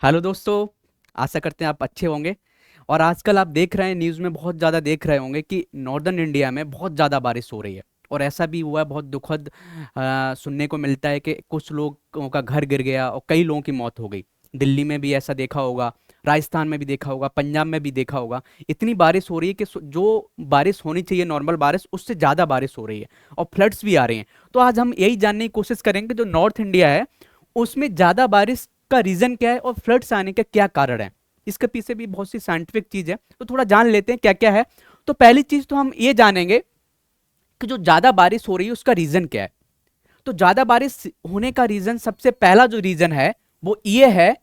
Hello दोस्तों। आशा करते हैं आप अच्छे होंगे। और आजकल आप देख रहे हैं, न्यूज़ में बहुत ज़्यादा देख रहे होंगे कि नॉर्दर्न इंडिया में बहुत ज़्यादा बारिश हो रही है। और ऐसा भी हुआ है, बहुत दुखद सुनने को मिलता है कि कुछ लोगों का घर गिर गया और कई लोगों की मौत हो गई। दिल्ली में भी ऐसा देखा होगा, राजस्थान में भी देखा होगा, पंजाब में भी देखा होगा। इतनी बारिश हो रही है कि जो बारिश होनी चाहिए नॉर्मल बारिश, उससे ज़्यादा बारिश हो रही है और फ्लड्स भी आ रही हैं। तो आज हम यही जानने की कोशिश करेंगे जो नॉर्थ इंडिया है उसमें ज्यादा बारिश का रीजन क्या है और फ्लड्स आने का क्या कारण है। इसके पीछे भी बहुत सी साइंटिफिक चीज है, तो थोड़ा जान लेते हैं क्या क्या है। तो पहली चीज तो हम ये जानेंगे कि जो ज्यादा बारिश हो रही है उसका रीजन क्या है। तो ज्यादा बारिश होने का रीजन, सबसे पहला जो रीजन है वो ये है।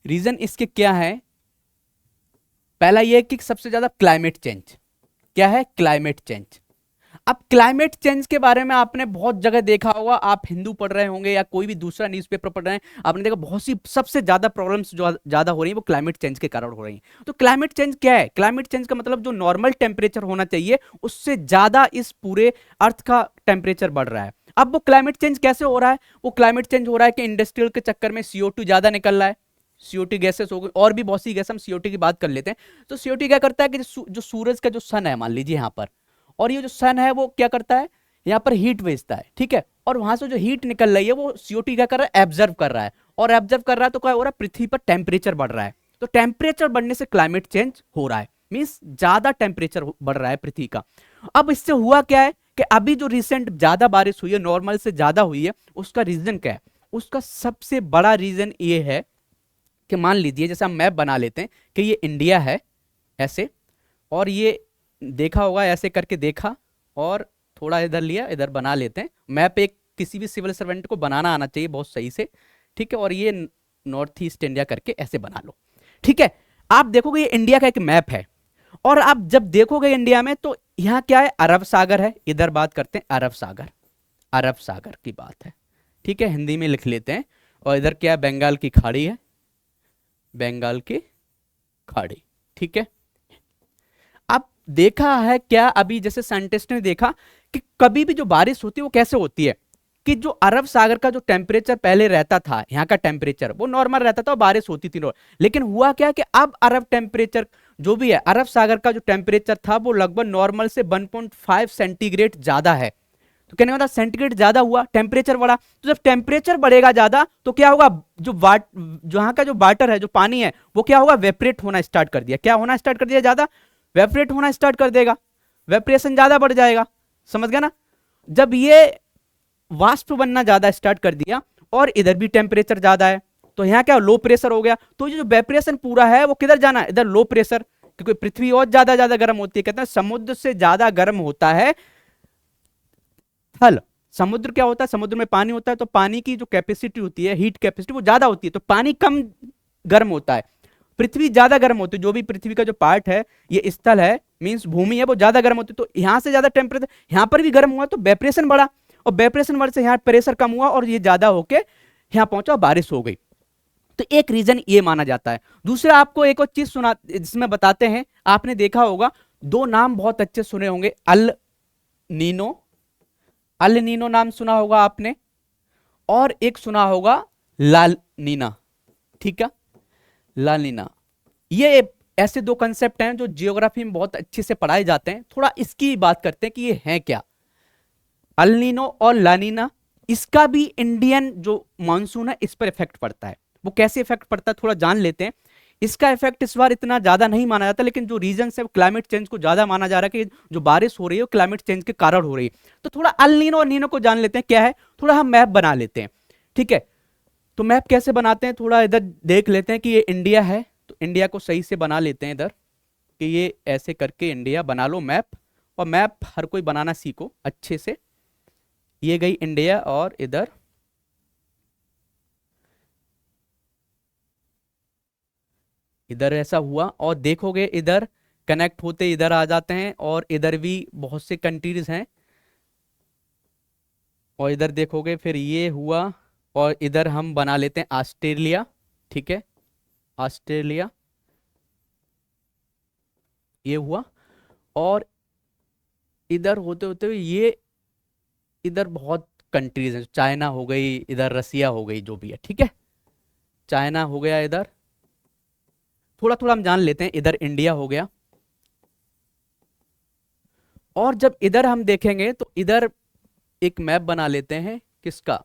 रीजन इसके क्या है? पहला ये है कि सबसे ज्यादा क्लाइमेट चेंज। क्या है? Climate change. अब क्लाइमेट चेंज के बारे में आपने बहुत जगह देखा होगा, आप हिंदू पढ़ रहे होंगे या कोई भी दूसरा न्यूज़पेपर पढ़ रहे हैं, आपने देखा बहुत सी सबसे ज्यादा प्रॉब्लम्स जो ज्यादा हो रही है वो क्लाइमेट चेंज के कारण हो रही है। तो क्लाइमेट चेंज क्या है? क्लाइमेट चेंज का मतलब जो नॉर्मल टेम्परेचर होना चाहिए उससे ज्यादा इस पूरे अर्थ का टेम्परेचर बढ़ रहा है। अब वो क्लाइमेट चेंज कैसे हो रहा है? वो क्लाइमेट चेंज हो रहा है कि इंडस्ट्रियल के चक्कर में CO2 ज्यादा निकल रहा है। CO2 गैसेस हो गई और भी बहुत सी गैस, हम CO2 की बात कर लेते हैं। तो CO2 क्या करता है कि जो सूरज का जो सन है, मान लीजिए यहाँ पर, और ये जो सन है वो क्या करता है, यहाँ पर हीट भेजता है, ठीक है। और वहां से जो हीट निकल रही है वो CO2 क्या कर रहा है, एब्जर्व कर रहा है। और एब्जर्व कर रहा है तो क्या हो रहा है, पृथ्वी पर टेम्परेचर बढ़ रहा है। तो टेम्परेचर बढ़ने से क्लाइमेट चेंज हो रहा है, मीन्स ज्यादा टेम्परेचर बढ़ रहा है पृथ्वी का। अब इससे हुआ क्या है कि अभी जो रिसेंट ज्यादा बारिश हुई है, नॉर्मल से ज्यादा हुई है, उसका रीजन क्या है? उसका सबसे बड़ा रीजन ये है कि मान लीजिए जैसे हम मैप बना लेते हैं कि ये इंडिया है ऐसे, और ये देखा होगा ऐसे करके देखा, और थोड़ा इधर लिया, इधर बना लेते हैं मैप। एक किसी भी सिविल सर्वेंट को बनाना आना चाहिए बहुत सही से, ठीक है। और ये नॉर्थ ईस्ट इंडिया करके ऐसे बना लो, ठीक है। आप देखोगे ये इंडिया का एक मैप है। और आप जब देखोगे इंडिया में तो यहाँ क्या है, अरब सागर है। इधर बात करते हैं अरब सागर, अरब सागर की बात है, ठीक है, हिंदी में लिख लेते हैं। और इधर क्या है, बंगाल की खाड़ी है, बंगाल की खाड़ी, ठीक है। अब देखा है क्या, अभी जैसे साइंटिस्ट ने देखा कि कभी भी जो बारिश होती है वो कैसे होती है, कि जो अरब सागर का जो टेम्परेचर पहले रहता था, यहाँ का टेम्परेचर वो नॉर्मल रहता था और बारिश होती थी लेकिन हुआ क्या कि अब अरब टेम्परेचर जो भी है, अरब सागर का जो टेम्परेचर था वो लगभग नॉर्मल से 1.5 सेंटीग्रेड ज्यादा है। तो कहने का मतलब सेंटीग्रेड ज्यादा हुआ, टेम्परेचर बढ़ा। तो जब टेम्परेचर बढ़ेगा ज्यादा तो क्या होगा, जो यहाँ का जो वाटर है, जो पानी है, वो क्या होगा, वेपरेट होना स्टार्ट कर दिया। क्या होना स्टार्ट कर दिया? ज्यादा वेपरेट होना स्टार्ट कर देगा, वेपरेशन ज्यादा बढ़ जाएगा। समझ गया ना? जब ये वाष्प बनना ज्यादा स्टार्ट कर दिया और इधर भी टेम्परेचर ज्यादा है, तो यहाँ क्या, लो प्रेशर हो गया। तो ये जो वेपरेशन पूरा है वो किधर जाना है, इधर लो प्रेशर, क्योंकि पृथ्वी और ज्यादा ज्यादा गर्म होती है। कहते हैं समुद्र से ज्यादा गर्म होता है थल। समुद्र क्या होता है, समुद्र में पानी होता है, तो पानी की जो कैपेसिटी होती है, हीट कैपेसिटी, वो ज्यादा होती है, तो पानी कम गर्म होता है। पृथ्वी ज्यादा गर्म होती है, जो भी पृथ्वी का जो पार्ट है, ये स्थल है, मींस भूमि है, वो ज्यादा गर्म होती है। तो यहां से ज्यादा टेम्परेचर यहां पर भी गर्म हुआ तो वेपरेशन बढ़ा, और वेपरेशन बढ़ने से यहाँ प्रेशर कम हुआ और ये ज्यादा होके यहाँ पहुंचा, बारिश हो गई। तो एक रीजन ये माना जाता है। दूसरा आपको एक और चीज सुना जिसमें बताते हैं, आपने देखा होगा, दो नाम बहुत अच्छे सुने होंगे, अल नीनो, अल नीनो नाम सुना होगा आपने, और एक सुना होगा लाल नीना, ठीक है, लाल नीना। ये ऐसे दो कंसेप्ट हैं जो जियोग्राफी में बहुत अच्छे से पढ़ाए जाते हैं। थोड़ा इसकी बात करते हैं कि ये है क्या, अल नीनो और लानीना। इसका भी इंडियन जो मानसून है इस पर इफेक्ट पड़ता है। वो कैसे इफेक्ट पड़ता है थोड़ा जान लेते हैं। इसका इफेक्ट इस बार इतना ज्यादा नहीं माना जाता, लेकिन जो रीजन है वो क्लाइमेट चेंज को ज्यादा माना जा रहा है कि जो बारिश हो रही है वो क्लाइमेट चेंज के कारण हो रही है। तो थोड़ा अल नीनो और नीनो को जान लेते हैं क्या है, थोड़ा हम मैप बना लेते हैं, ठीक है। तो मैप कैसे बनाते हैं, थोड़ा इधर देख लेते हैं कि ये इंडिया है, तो इंडिया को सही से बना लेते हैं इधर, कि ये ऐसे करके इंडिया बना लो मैप। और मैप हर कोई बनाना सीखो अच्छे से। ये गई इंडिया, और इधर इधर ऐसा हुआ, और देखोगे इधर कनेक्ट होते इधर आ जाते हैं, और इधर भी बहुत से कंट्रीज हैं। और इधर देखोगे फिर ये हुआ, और इधर हम बना लेते हैं ऑस्ट्रेलिया, ठीक है, ऑस्ट्रेलिया, ये हुआ। और इधर होते होते हुए ये इधर बहुत कंट्रीज हैं, चाइना हो गई, इधर रसिया हो गई, जो भी है, ठीक है। चाइना हो गया इधर, थोड़ा थोड़ा हम जान लेते हैं, इधर इंडिया हो गया। और जब इधर हम देखेंगे तो इधर एक मैप बना लेते हैं, किसका,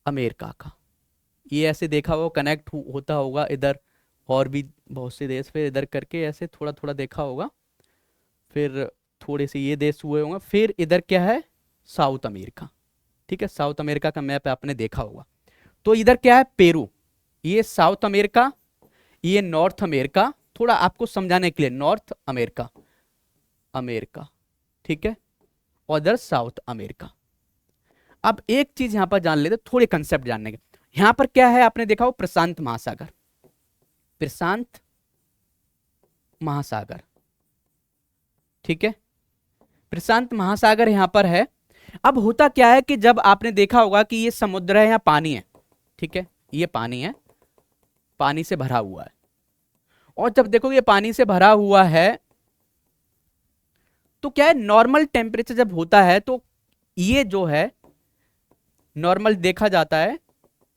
अमेरिका का। ये ऐसे देखा हुआ कनेक्ट होता होगा इधर, और भी बहुत से देश, फिर इधर करके ऐसे थोड़ा थोड़ा देखा होगा, फिर थोड़े से ये देश हुए होंगे, फिर इधर क्या है, साउथ अमेरिका। ठीक है, साउथ अमेरिका का मैप आपने देखा होगा। तो इधर क्या है, पेरू, ये साउथ अमेरिका, ये नॉर्थ अमेरिका, थोड़ा आपको समझाने के लिए, नॉर्थ अमेरिका, अमेरिका, ठीक है, और इधर साउथ अमेरिका। अब एक चीज यहां पर जान लेते, थोड़े कंसेप्ट जानने के। यहां पर क्या है, आपने देखा हो प्रशांत महासागर, प्रशांत महासागर, ठीक है, प्रशांत महासागर यहां पर है। अब होता क्या है कि जब आपने देखा होगा कि ये समुद्र है, यहां पानी है, ठीक है, ये पानी है, पानी से भरा हुआ है। और जब देखो ये पानी से भरा हुआ है, तो क्या है, नॉर्मल टेम्परेचर जब होता है तो ये जो है नॉर्मल देखा जाता है,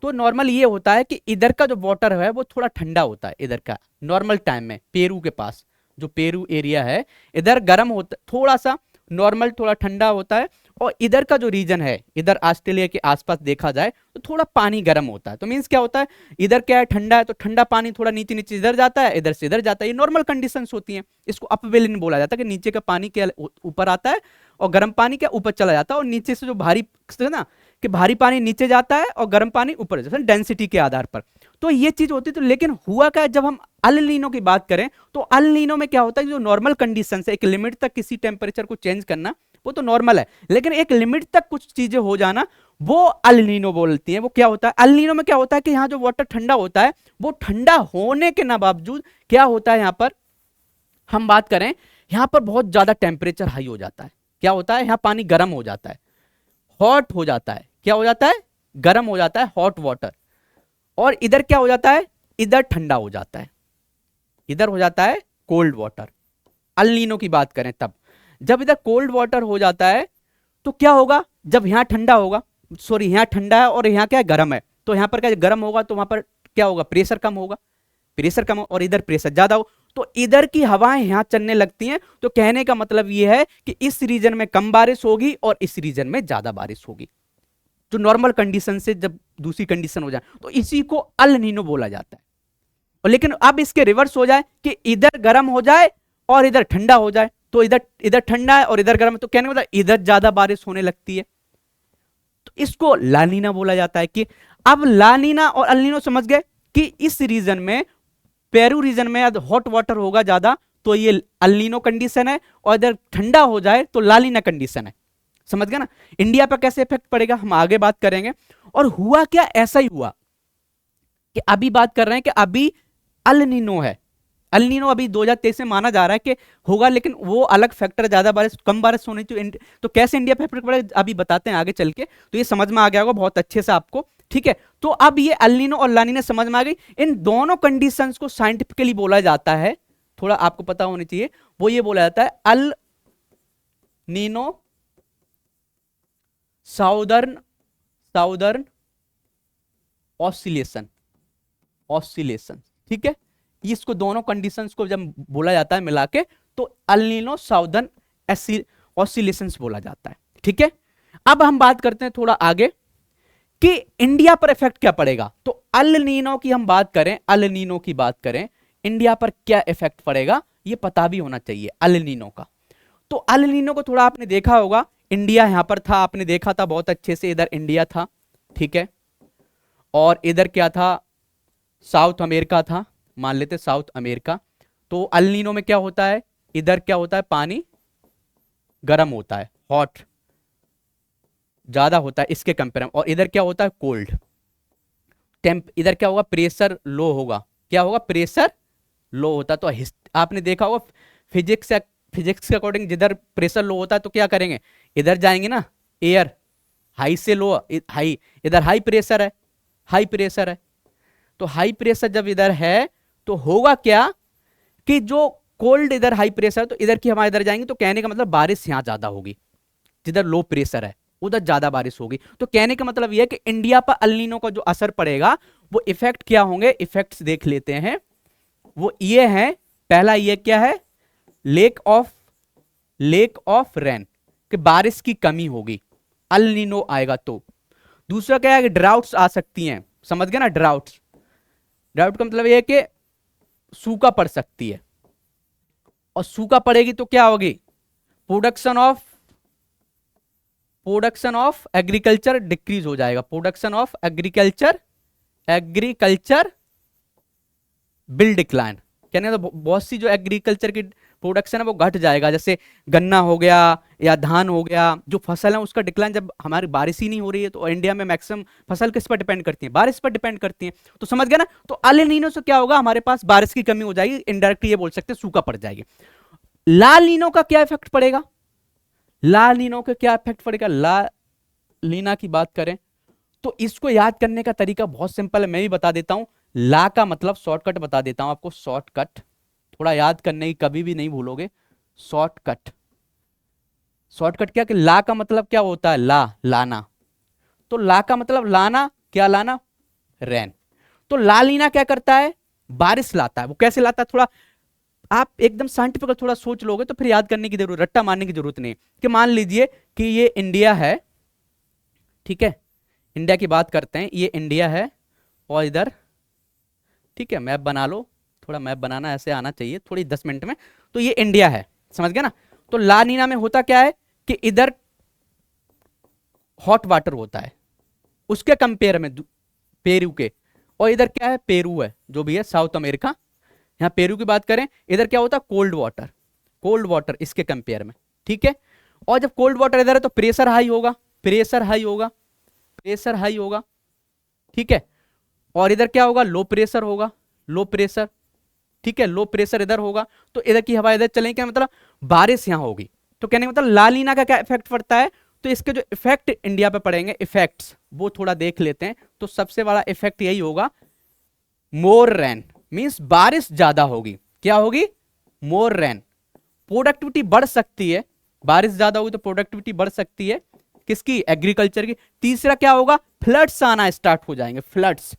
तो नॉर्मल ये होता है कि इधर का जो वाटर है वो थोड़ा ठंडा होता है, इधर का नॉर्मल टाइम में, पेरू के पास जो पेरू एरिया है, इधर गर्म होता, थोड़ा सा नॉर्मल थोड़ा ठंडा होता है। और इधर का जो रीजन है, इधर ऑस्ट्रेलिया के आसपास देखा जाए तो थोड़ा पानी गर्म होता है। तो मीन्स क्या होता है, इधर क्या है, ठंडा है, तो ठंडा पानी थोड़ा नीचे नीचे इधर जाता है, इधर से इधर जाता है, ये नॉर्मल कंडीशंस होती हैं। इसको अपवेलिन बोला जाता है कि नीचे का पानी क्या ऊपर आता है और गर्म पानी क्या ऊपर चला जाता है, और नीचे से जो भारी ना, कि भारी पानी नीचे जाता है और गर्म पानी ऊपर जाता है, डेंसिटी के आधार पर। तो ये चीज होती है। तो लेकिन हुआ क्या, जब हम अल नीनो की बात करें तो अल नीनो में क्या होता है, जो नॉर्मल कंडीशन है, एक लिमिट तक किसी टेम्परेचर को चेंज करना वो तो नॉर्मल है, लेकिन एक लिमिट तक कुछ चीजें हो जाना वो अल नीनो बोलती हैं। वो क्या होता है, अल नीनो में क्या होता है कि यहाँ जो वाटर ठंडा होता है, वो ठंडा होने के ना बावजूद क्या होता है, यहाँ पर हम बात करें, यहाँ पर बहुत ज्यादा टेम्परेचर हाई हो जाता है। क्या होता है, यहाँ पानी गर्म हो जाता है, हॉट हो जाता है, क्या हो जाता है, गर्म हो जाता है, हॉट वाटर। और इधर क्या हो जाता है, इधर ठंडा हो जाता है, इधर हो जाता है कोल्ड वाटर। अल नीनो की बात करें तब, जब इधर कोल्ड वाटर हो जाता है तो क्या होगा, जब यहां ठंडा होगा, सॉरी यहां ठंडा है और यहां क्या है, गर्म है, तो यहां पर क्या गर्म होगा, तो वहां पर क्या होगा, प्रेशर कम होगा, प्रेशर कम हो, और इधर प्रेशर ज्यादा हो, तो इधर की हवाएं यहां चलने लगती हैं। तो कहने का मतलब यह है कि इस रीजन में कम बारिश होगी और इस रीजन में ज्यादा बारिश होगी, जो नॉर्मल कंडीशन से जब दूसरी कंडीशन हो जाए, तो इसी को अल नीनो बोला जाता है। और लेकिन अब इसके रिवर्स हो जाए कि इधर गर्म हो जाए और इधर ठंडा हो जाए, तो इधर इधर ठंडा है और इधर गर्म है, तो कहने का मतलब इधर ज्यादा बारिश होने लगती है, तो इसको लानीना बोला जाता है। कि अब लानीना और अल्नीनो समझ गए कि इस रीजन में, पेरू रीजन में हॉट वाटर होगा ज्यादा, तो ये अल्नीनो कंडीशन है, और इधर ठंडा हो जाए तो लानीना कंडीशन है। समझ गए ना। इंडिया पर कैसे इफेक्ट पड़ेगा हम आगे बात करेंगे। और हुआ क्या, ऐसा ही हुआ कि अभी बात कर रहे हैं कि अभी अल नीनो है, अल नीनो अभी 2023 में माना जा रहा है कि होगा, लेकिन वो अलग फैक्टर, ज्यादा बारिश कम बारिश होनी चाहिए। तो कैसे इंडिया पे इफेक्ट पड़ेगा अभी बताते हैं आगे चल के, तो ये समझ में आ गया होगा बहुत अच्छे से आपको, ठीक है। तो अब ये अल नीनो और ला नीना समझ में आ गई। इन दोनों कंडीशंस को साइंटिफिकली बोला जाता है, थोड़ा आपको पता होनी चाहिए, वो ये बोला जाता है El Nino southern southern oscillation, oscillation, ठीक है। इसको दोनों कंडीशंस को जब बोला जाता है मिला के, तो अल नीनो साउदर्न ऑसिलेशंस बोला जाता है, ठीक है। अब हम बात करते हैं थोड़ा आगे कि इंडिया पर इफेक्ट क्या पड़ेगा। तो अल नीनो की हम बात करें, अल नीनो की बात करें, इंडिया पर क्या इफेक्ट पड़ेगा ये पता भी होना चाहिए अल नीनो का। तो अल नीनो को थोड़ा आपने देखा होगा, इंडिया यहां पर था, आपने देखा था बहुत अच्छे से, इधर इंडिया था, ठीक है, और इधर क्या था, साउथ अमेरिका था, मान लेते साउथ अमेरिका। तो अल नीनो में क्या होता है, इधर क्या होता है, पानी गर्म होता है, हॉट ज्यादा होता है इसके कंपेयर में, और इधर क्या होता है, कोल्ड टेम्प, इधर क्या होगा, प्रेशर लो होगा, क्या होगा, प्रेशर लो होता है। तो आपने देखा होगा फिजिक्स, फिजिक्स के अकॉर्डिंग जिधर प्रेशर लो होता है तो क्या करेंगे, इधर जाएंगे ना, एयर हाई से लो, हाई, इधर हाई प्रेशर है, हाई प्रेशर है, तो हाई प्रेशर जब इधर है तो होगा क्या कि जो कोल्ड इधर हाई प्रेशर, तो इधर की हवा इधर जाएंगी, तो कहने का मतलब बारिश यहां ज्यादा होगी, जिधर लो प्रेशर है उधर ज्यादा बारिश होगी। तो कहने का मतलब यह है कि इंडिया पर अल नीनो का जो असर पड़ेगा वो इफेक्ट क्या होंगे, इफेक्ट्स देख लेते हैं। वो ये है, पहला ये क्या है, लेक ऑफ रेन, कि बारिश की कमी होगी, अल नीनो आएगा तो। दूसरा क्या है कि ड्राउट्स आ सकती हैं, समझ गए ना, ड्राउट्स। ड्राउट का मतलब ये है कि सूखा पड़ सकती है, और सूखा पड़ेगी तो क्या होगी, प्रोडक्शन ऑफ एग्रीकल्चर डिक्रीज हो जाएगा, production of agriculture will decline. कहने का तो बहुत सी जो एग्रीकल्चर की प्रोडक्शन है वो घट जाएगा, जैसे गन्ना हो गया या धान हो गया, जो फसल है उसका डिक्लाइन। जब हमारी बारिश ही नहीं हो रही है तो इंडिया में मैक्सिमम फसल किस पर डिपेंड करती है, बारिश पर डिपेंड करती है। तो समझ गया ना, तो अल नीनो से क्या होगा, हमारे पास बारिश की कमी हो जाएगी, इनडायरेक्टली ये बोल सकते हैं सूखा पड़ जाएगी। लाल नीनो का क्या इफेक्ट पड़ेगा, ला नीनो का क्या इफेक्ट पड़ेगा, ला लीना की बात करें तो इसको याद करने का तरीका बहुत सिंपल है, मैं भी बता देता हूं। ला का मतलब शॉर्टकट बता देता हूं आपको, शॉर्टकट थोड़ा याद करने की, कभी भी नहीं भूलोगे। शॉर्टकट, शॉर्टकट क्या कि ला का मतलब क्या होता है, लाना। तो ला का मतलब लाना, क्या लाना, रैन। तो ला लीना क्या करता है, बारिश लाता है। वो कैसे लाता है, थोड़ा आप एकदम साइंटिफिक थोड़ा सोच लोगे तो फिर याद करने की जरूरत, रट्टा मारने की जरूरत नहीं। कि मान लीजिए कि ये इंडिया है, ठीक है, इंडिया की बात करते हैं, ये इंडिया है और इधर, ठीक है, मैप बना लो, थोड़ा मैप बनाना ऐसे आना चाहिए थोड़ी 10 मिनट में। तो ये इंडिया है, समझ गया ना। तो ला नीना में होता क्या है कि इधर हॉट वाटर होता है उसके कंपेयर में, पेरू के, और इधर क्या है, पेरू है जो भी है साउथ अमेरिका, यहां पेरू की बात करें, इधर क्या होता है, कोल्ड वाटर इसके कंपेयर में, ठीक है। और जब कोल्ड वाटर इधर है तो प्रेशर हाई होगा, प्रेशर हाई होगा, ठीक है। और इधर क्या होगा, लो प्रेशर होगा, लो प्रेशर, ठीक है, लो प्रेशर इधर होगा, तो इधर की हवा इधर चलेगी, क्या मतलब बारिश यहां होगी। तो कहने का मतलब लालीना का क्या इफेक्ट पड़ता है, तो इसके जो इफेक्ट इंडिया पे पड़ेंगे, इफेक्ट्स वो थोड़ा देख लेते हैं। तो सबसे बड़ा इफेक्ट यही होगा, मोर रेन, मींस बारिश ज्यादा होगी, क्या होगी, मोर रेन। प्रोडक्टिविटी बढ़ सकती है, बारिश ज्यादा होगी तो प्रोडक्टिविटी बढ़ सकती है, किसकी, एग्रीकल्चर की। तीसरा क्या होगा, फ्लड्स आना स्टार्ट हो जाएंगे, फ्लड्स।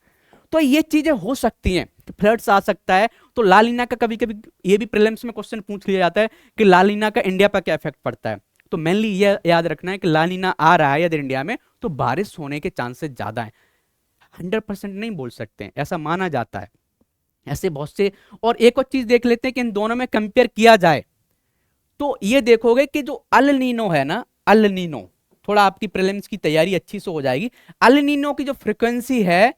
तो ये चीजें हो सकती हैं, फ्लड्स आ सकता है। तो लालीना का कभी कभी ये भी प्रीलिम्स में क्वेश्चन पूछ लिया जाता है कि लालीना का इंडिया पर क्या इफेक्ट पड़ता है। तो मेनली ये याद रखना है कि लालीना आ रहा है यदि इंडिया में तो बारिश होने के चांसेस ज्यादा है, 100% नहीं बोल सकते हैं, ऐसा माना जाता है। ऐसे बहुत से, और एक और चीज देख लेते हैं कि इन दोनों में कंपेयर किया जाए तो ये देखोगे कि जो अल नीनो है ना, अल नीनो, थोड़ा आपकी प्रीलिम्स की तैयारी अच्छी से हो जाएगी। अल नीनो की जो फ्रिक्वेंसी है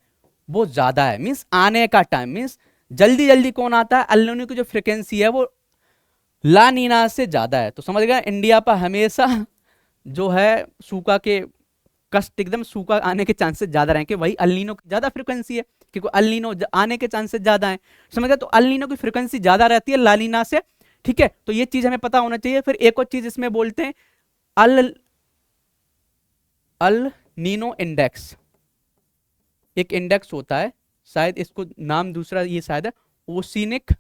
वो ज्यादा है, मींस आने का टाइम, मींस जल्दी जल्दी कौन आता है, अल नीनो की जो फ्रिक्वेंसी है वो ला नीना से ज्यादा है। तो समझ गया, इंडिया पर हमेशा जो है सूखा के कष्ट, एकदम सूखा आने के चांसेस ज्यादा रहेंगे, वही अल नीनो की ज्यादा फ्रिक्वेंसी है, क्योंकि अल नीनो आने के चांसेस ज्यादा है, समझ गया। तो अल नीनो की फ्रिक्वेंसी ज्यादा रहती है ला नीना से, ठीक है। तो ये चीज हमें पता होना चाहिए। फिर एक और चीज इसमें बोलते हैं अल अल नीनो इंडेक्स, एक इंडेक्स होता है, शायद इसको नाम दूसरा ये शायद है oceanic,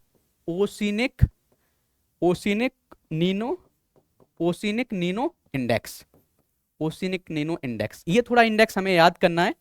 oceanic oceanic Nino, oceanic Nino index, oceanic Nino index. ये थोड़ा इंडेक्स हमें याद करना है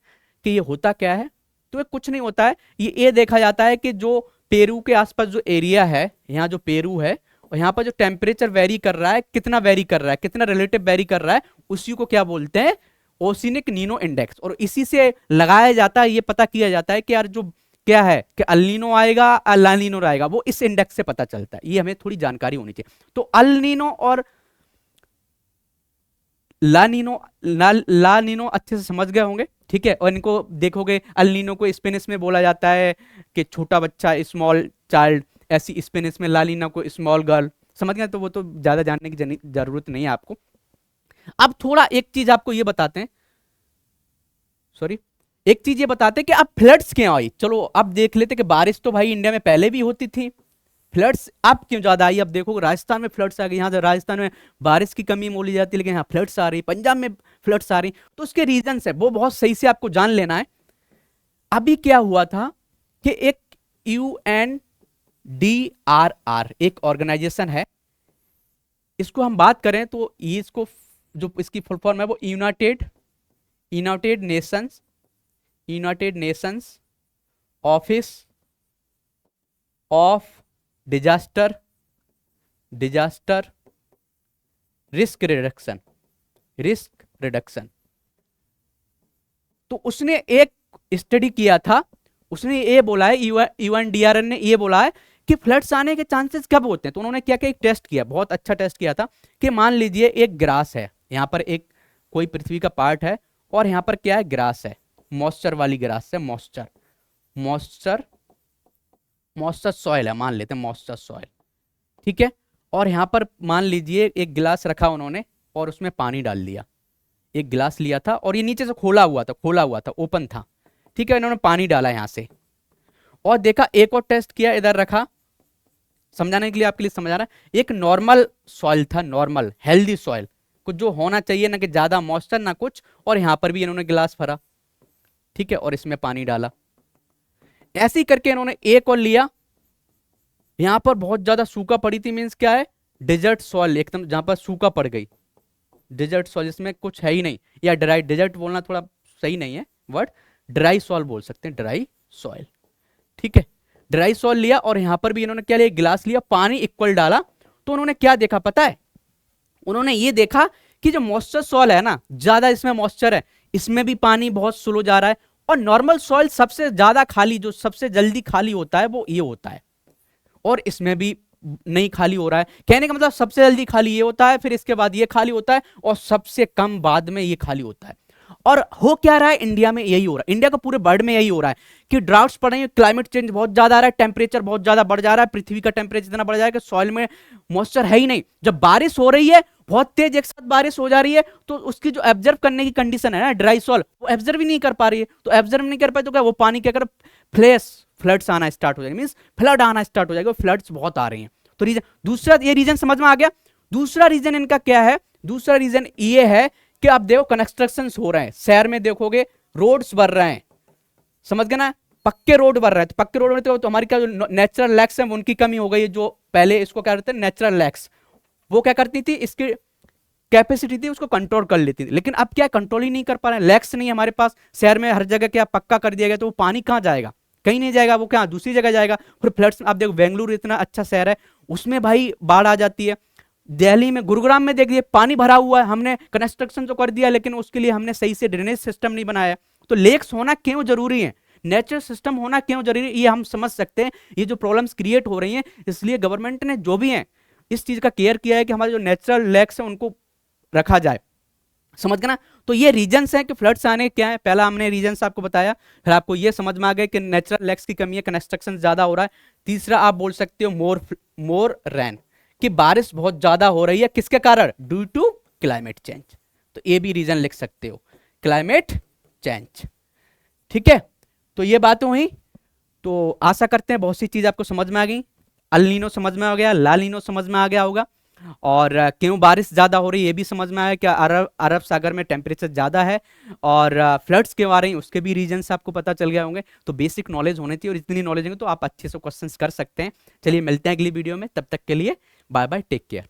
कि ये होता क्या है। तो ये कुछ नहीं होता है, ये देखा जाता है कि जो पेरू के आसपास जो एरिया है, यहाँ जो पेरू है और यहाँ पर जो टेम्परेचर वेरी कर रहा है, कितना वेरी कर रहा है, कितना रिलेटिव वेरी कर रहा है, उसी को क्या बोलते हैं, ओसिनिक नीनो इंडेक्स। और इसी से लगाया जाता है, ये पता किया जाता है कि यार जो क्या है कि अल नीनो आएगा ला नीनो आएगा, वो इस इंडेक्स से पता चलता है। ये हमें थोड़ी जानकारी होनी चाहिए। तो अल नीनो और ला नीनो अच्छे से समझ गए होंगे, ठीक है। और इनको देखोगे, अल नीनो को स्पेनिश में बोला जाता है कि छोटा बच्चा, स्मॉल चाइल्ड, ऐसी स्पेनिश में, ला नीना को स्मॉल गर्ल, समझ गए। तो वो तो ज्यादा जानने की जरूरत नहीं है आपको। अब थोड़ा एक चीज आपको ये बताते हैं, सॉरी, एक चीज ये बताते हैं कि अब फ्लड्स क्यों आई। चलो अब देख लेते कि बारिश तो भाई इंडिया में पहले भी होती थी, फ्लड्स अब क्यों ज्यादा आई। अब देखो राजस्थान में फ्लड्स आ गई, यहाँ राजस्थान में बारिश की कमी बोली जाती है लेकिन यहाँ फ्लड्स आ रही, पंजाब में फ्लड्स आ रही। तो उसके रीजन है वो बहुत सही से आपको जान लेना है। अभी क्या हुआ था कि एक UNDRR एक ऑर्गेनाइजेशन है, इसको हम बात करें तो ये, इसको जो इसकी फुल फॉर्म है वो United Nations office of disaster disaster risk reduction, risk reduction. तो उसने एक स्टडी किया था, उसने ये बोला है, यूएनडीआरएन ने ये बोला है कि फ्लड्स आने के चांसेस कब होते हैं। तो उन्होंने क्या किया, एक टेस्ट किया, बहुत अच्छा टेस्ट किया था कि मान लीजिए एक ग्रास है, यहाँ पर एक कोई पृथ्वी का पार्ट है और यहाँ पर क्या है, ग्रास है, मॉइस्चर वाली ग्रास है, मॉइस्चर मॉइस्चर मॉइस्चर सॉइल है, मान लेते हैं मॉइस्चर सॉइल, ठीक है। और यहाँ पर मान लीजिए एक गिलास रखा उन्होंने और उसमें पानी डाल दिया, एक गिलास लिया था और ये नीचे से खोला हुआ था, ओपन था, ठीक है। इन्होंने पानी डाला यहाँ से और देखा, एक और टेस्ट किया, इधर रखा, समझाने के लिए, आपके लिए समझा रहा है। एक नॉर्मल सॉइल था, नॉर्मल हेल्दी सॉइल, कुछ जो होना चाहिए ना, कि ज्यादा मॉइस्चर ना कुछ, और यहां पर भी इन्होंने गिलास भरा, ठीक है, और इसमें पानी डाला। ऐसे ही करके इन्होंने एक और लिया, यहां पर बहुत ज्यादा सूखा पड़ी थी, मीन्स क्या है, डेजर्ट सॉइल, एकदम जहां पर सूखा पड़ गई, डेजर्ट सॉइल जिसमें कुछ है ही नहीं, या ड्राई, डेजर्ट बोलना थोड़ा सही नहीं है वर्ड, ड्राई सॉइल बोल सकते हैं, ड्राई सॉइल, ठीक है। ड्राई सॉइल लिया और यहां पर भी इन्होंने क्या लिया, गिलास लिया, पानी इक्वल डाला। तो उन्होंने क्या देखा पता है, उन्होंने ये देखा कि जो मॉइस्चर सॉइल है ना, ज्यादा इसमें मॉइस्चर है, इसमें भी पानी बहुत स्लो जा रहा है, और नॉर्मल सॉइल सबसे ज्यादा खाली, जो सबसे जल्दी खाली होता है वो ये होता है, और इसमें भी नहीं खाली हो रहा है। कहने का मतलब सबसे जल्दी खाली ये होता है, फिर इसके बाद ये खाली होता है, और सबसे कम बाद में ये खाली होता है। और हो क्या रहा है, इंडिया में यही हो रहा है, इंडिया का पूरे वर्ल्ड में यही हो रहा है कि ड्राउट्स पड़ रही है, क्लाइमेट चेंज बहुत ज्यादा आ रहा है, टेम्परेचर बहुत ज्यादा बढ़ जा रहा है, पृथ्वी का टेम्परेचर इतना बढ़ जा रहा है कि सॉइल में मॉइस्चर है ही नहीं। जब बारिश हो रही है, बहुत तेज एक साथ बारिश हो जा रही है, तो उसकी जो एब्जर्व करने की कंडीशन है ना, ड्राई सॉइल, वो एब्जर्व ही नहीं कर पा रही है। तो एब्जर्व नहीं कर पाए तो क्या, वो पानी क्या कर, फ्लड्स आना स्टार्ट हो जाएगा, मींस फ्लड आना स्टार्ट हो जाएगा, फ्लड्स बहुत आ रही हैं। तो रीजन, दूसरा ये रीजन समझ में आ गया। दूसरा रीजन इनका क्या है, दूसरा रीजन ये है कि आप देखो कंस्ट्रक्शन हो रहे हैं, शहर में देखोगे रोड्स बन रहे हैं, समझ गए ना, पक्के रोड बन रहे हैं। तो पक्के रोड बनते तो हमारी क्या जो नेचुरल लैक्स है उनकी कमी हो गई है। जो पहले इसको क्या करते हैं, नेचुरल लैक्स, वो क्या करती थी, इसकी कैपेसिटी थी, उसको कंट्रोल कर लेती थी। लेकिन अब क्या, कंट्रोल ही नहीं कर पा रहे हैं, लैक्स नहीं हमारे पास, शहर में हर जगह क्या पक्का कर दिया गया, तो वो पानी कहाँ जाएगा, कहीं नहीं जाएगा, वो क्या दूसरी जगह जाएगा। फिर फ्लड्स, आप देखो बेंगलुरु इतना अच्छा शहर है, उसमें भाई बाढ़ आ जाती है। दिल्ली में, गुरुग्राम में देखिए पानी भरा हुआ है, हमने कंस्ट्रक्शन तो कर दिया, लेकिन उसके लिए हमने सही से ड्रेनेज सिस्टम नहीं बनाया। तो लेक्स होना क्यों जरूरी है, नेचुरल सिस्टम होना क्यों जरूरी है, ये हम समझ सकते हैं। ये जो प्रॉब्लम्स क्रिएट हो रही हैं, इसलिए गवर्नमेंट ने जो भी है इस चीज का केयर किया है कि हमारे जो नेचुरल लेक्स है उनको रखा जाए, समझ गए ना। तो ये रीजंस हैं कि फ्लड्स आने क्या है, पहला हमने रीजंस आपको बताया, फिर आपको ये समझ में आ गया कि नेचुरल लेक्स की कमी है, कंस्ट्रक्शन ज्यादा हो रहा है। तीसरा आप बोल सकते हो मोर रेन, कि बारिश बहुत ज्यादा हो रही है, किसके कारण, ड्यू टू क्लाइमेट चेंज। तो ये भी रीजन लिख सकते हो, क्लाइमेट चेंज, ठीक है। तो ये बातें हुई, तो आशा करते हैं बहुत सी चीज आपको समझ में आ गई। अल नीनो समझ में आ गया, ला नीनो समझ में आ गया होगा, और क्यों बारिश ज़्यादा हो रही है ये भी समझ में आया, कि अरब सागर में टेम्परेचर ज़्यादा है, और फ्लड्स क्यों आ रही हैं उसके भी रीजंस आपको पता चल गए होंगे। तो बेसिक नॉलेज होनी चाहिए, और इतनी नॉलेज होगी तो आप अच्छे से क्वेश्चंस कर सकते हैं। चलिए मिलते हैं अगली वीडियो में, तब तक के लिए बाय बाय, टेक केयर।